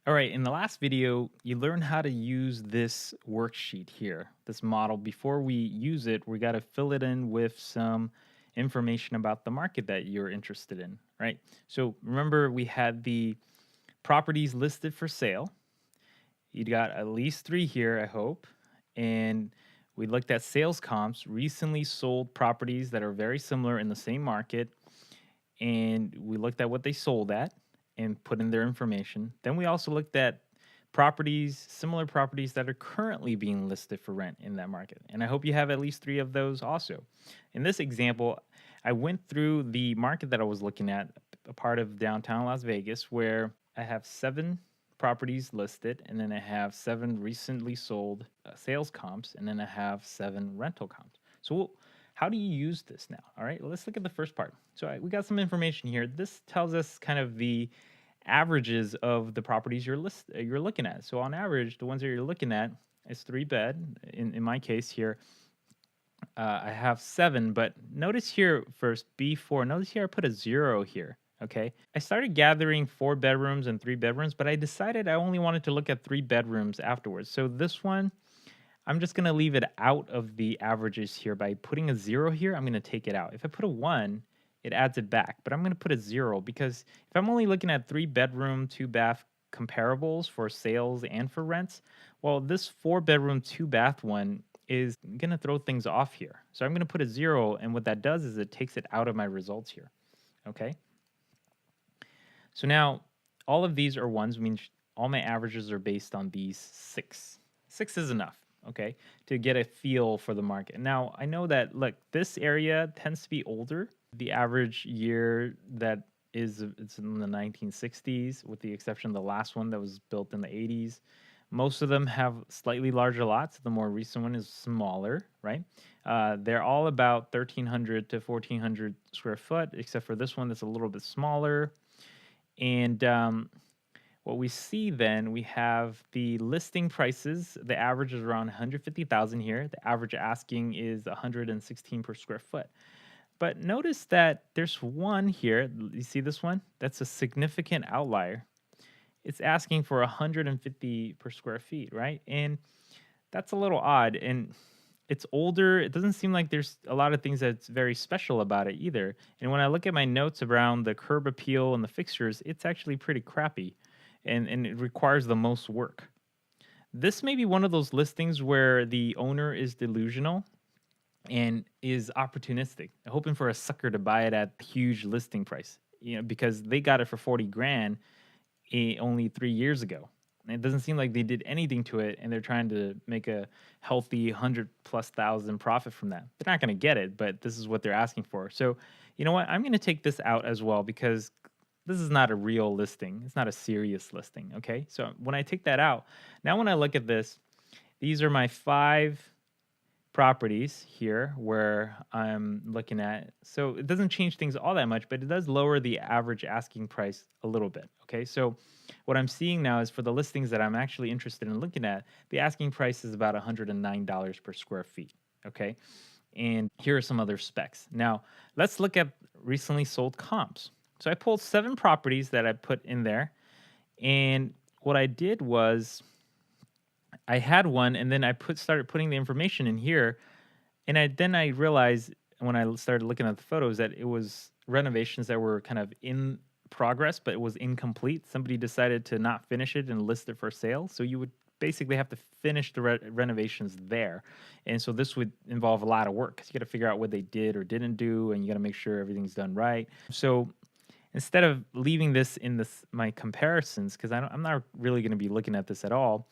All right, in the last video, you learned how to use this worksheet here, this model. Before we use it, we got to fill it in with some information about the market that you're interested in, right? So remember, we had the properties listed for sale. You got at least three here, I hope. And we looked at sales comps, recently sold properties that are very similar in the same market, and we looked at what they sold at and put in their information. Then we also looked at properties, similar properties that are currently being listed for rent in that market. And I hope you have at least three of those also. In this example, I went through the market that I was looking at, a part of downtown Las Vegas, where I have seven properties listed, and then I have seven recently sold sales comps, and then I have seven rental comps. So how do you use this now? All right, let's look at the first part. So we got some information here. This tells us kind of the averages of the properties you're looking at. So on average, the ones that you're looking at is 3 bed. In my case here, I have seven, but notice here first B4. Notice here I put a 0 here. Okay, I started gathering 4 bedrooms and 3 bedrooms, but I decided I only wanted to look at 3 bedrooms afterwards. So this one, I'm just going to leave it out of the averages here by putting a 0 here. I'm going to take it out. If I put a 1, it adds it back, but I'm going to put a 0 because if I'm only looking at 3 bedroom, 2 bath comparables for sales and for rents, well, this 4 bedroom, 2 bath one is going to throw things off here. So I'm going to put a 0, and what that does is it takes it out of my results here. Okay. So now all of these are ones, means all my averages are based on these six. Six is enough, okay, to get a feel for the market. Now, I know that, look, this area tends to be older. The average year that it's in the 1960s, with the exception of the last one that was built in the 80s. Most of them have slightly larger lots. The more recent one is smaller, right? They're all about 1,300 to 1,400 square foot, except for this one that's a little bit smaller. And what we see then, we have the listing prices. The average is around 150,000 here. The average asking is 116 per square foot. But notice that there's one here. You see this one? That's a significant outlier. It's asking for 150 per square feet, right? And that's a little odd. And it's older. It doesn't seem like there's a lot of things that's very special about it either. And when I look at my notes around the curb appeal and the fixtures, it's actually pretty crappy, and it requires the most work. This may be one of those listings where the owner is delusional and is opportunistic, hoping for a sucker to buy it at a huge listing price, because they got it for 40 grand only 3 years ago. And it doesn't seem like they did anything to it, and they're trying to make a healthy 100,000+ profit from that. They're not going to get it, but this is what they're asking for. So, you know what? I'm going to take this out as well because this is not a real listing. It's not a serious listing. Okay. So when I take that out, now when I look at this, these are my 5 properties here where I'm looking at. So it doesn't change things all that much, but it does lower the average asking price a little bit. Okay. So what I'm seeing now is for the listings that I'm actually interested in looking at, the asking price is about $109 per square feet. Okay. And here are some other specs. Now let's look at recently sold comps. So I pulled 7 properties that I put in there. And what I did was I had one, and then I started putting the information in here. And then I realized when I started looking at the photos that it was renovations that were kind of in progress, but it was incomplete. Somebody decided to not finish it and list it for sale. So you would basically have to finish the renovations there. And so this would involve a lot of work because you got to figure out what they did or didn't do, and you got to make sure everything's done right. So instead of leaving this in my comparisons, because I'm not really going to be looking at this at all,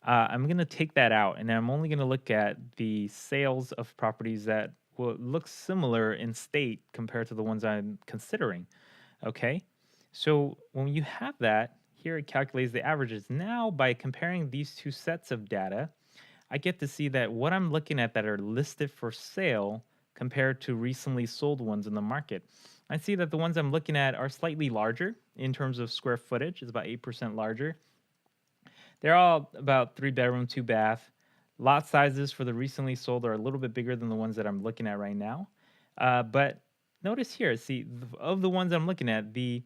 I'm going to take that out, and I'm only going to look at the sales of properties that will look similar in state compared to the ones I'm considering. Okay, so when you have that, here it calculates the averages. Now, by comparing these two sets of data, I get to see that what I'm looking at that are listed for sale compared to recently sold ones in the market. I see that the ones I'm looking at are slightly larger in terms of square footage. It's about 8% larger. They're all about 3 bedroom, 2 bath. Lot sizes for the recently sold are a little bit bigger than the ones that I'm looking at right now. But notice here, see, of the ones I'm looking at, the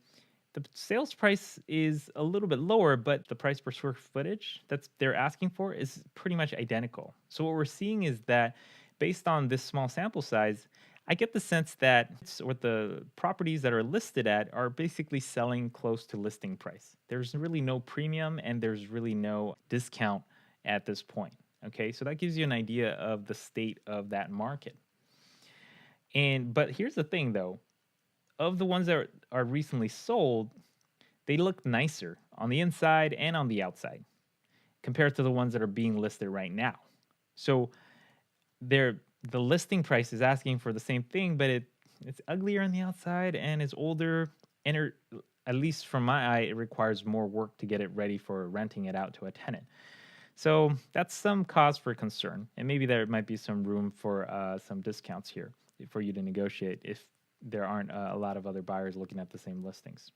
The sales price is a little bit lower, but the price per square footage that's they're asking for is pretty much identical. So what we're seeing is that based on this small sample size, I get the sense that what the properties that are listed at are basically selling close to listing price. There's really no premium and there's really no discount at this point. Okay, so that gives you an idea of the state of that market. And but here's the thing though, of the ones that are recently sold, they look nicer on the inside and on the outside compared to the ones that are being listed right now. So they're the listing price is asking for the same thing, but it's uglier on the outside and it's older and at least from my eye, it requires more work to get it ready for renting it out to a tenant. So that's some cause for concern, and maybe there might be some room for some discounts here for you to negotiate if there aren't a lot of other buyers looking at the same listings.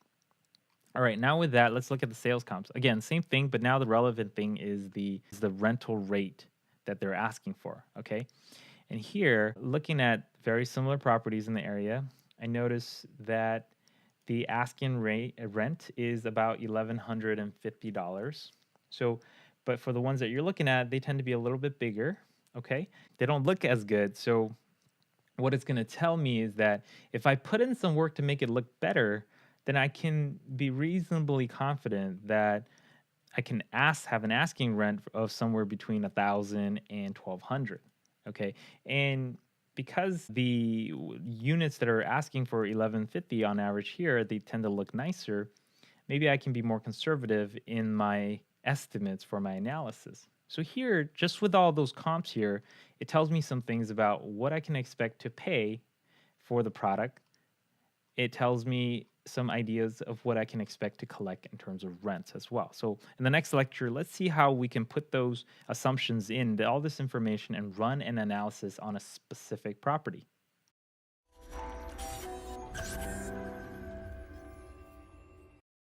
All right, now with that, let's look at the sales comps. Again, same thing, but now the relevant thing is the rental rate that they're asking for, okay? And here, looking at very similar properties in the area, I notice that the asking rate rent is about $1,150. So, but for the ones that you're looking at, they tend to be a little bit bigger, okay? They don't look as good. So, what it's going to tell me is that if I put in some work to make it look better, then I can be reasonably confident that I can have an asking rent of somewhere between 1,000 and 1,200. Okay, and because the units that are asking for 1150 on average here, they tend to look nicer. Maybe I can be more conservative in my estimates for my analysis. So here, just with all those comps here, it tells me some things about what I can expect to pay for the product. It tells me some ideas of what I can expect to collect in terms of rents as well. So in the next lecture, let's see how we can put those assumptions in all this information and run an analysis on a specific property.